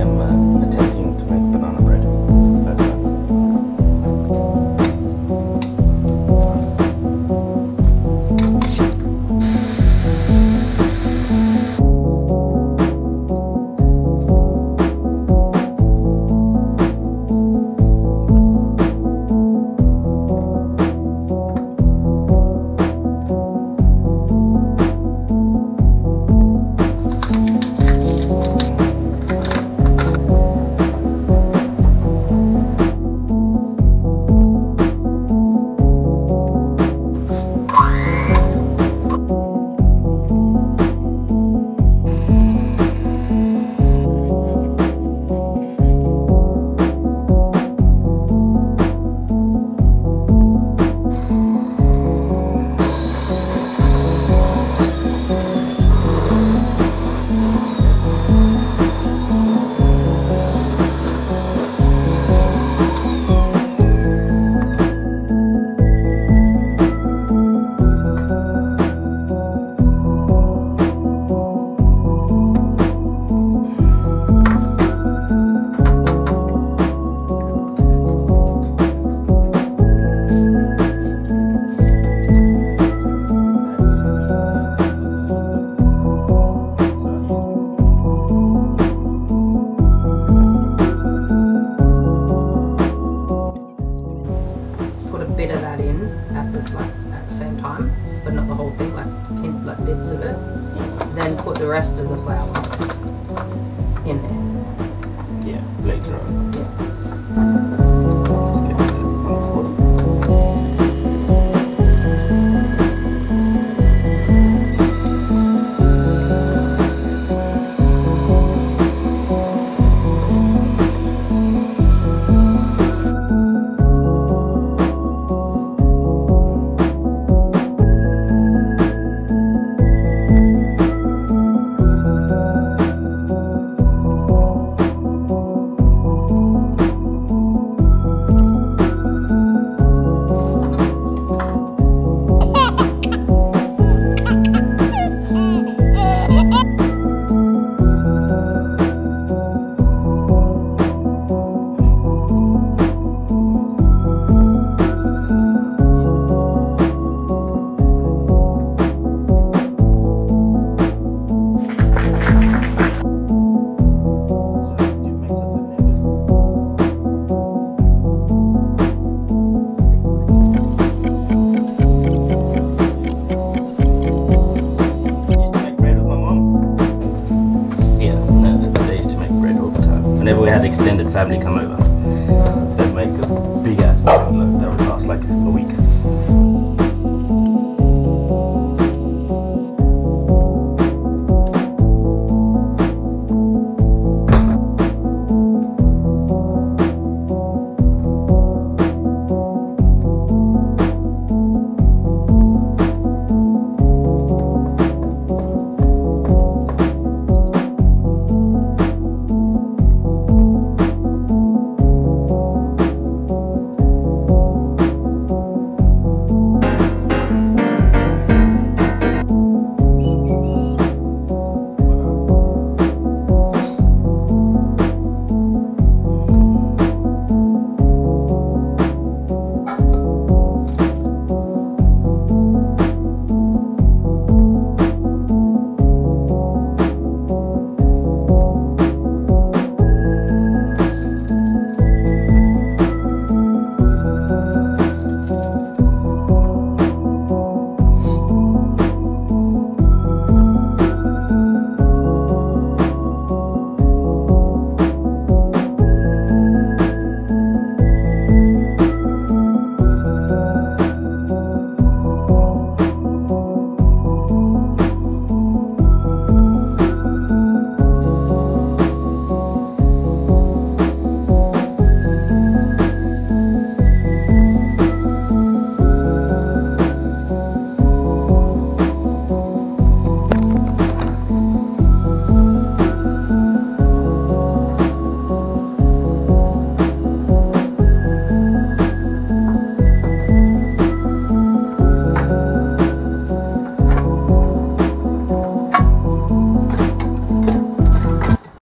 am attempting to make banana bread. Bit of that in at the same time, but not the whole thing, like bits of it. Then put the rest of the flour in there. Yeah, later on. Yeah. Whenever we had extended family come over, they'd make a big ass loaf that would last like a week.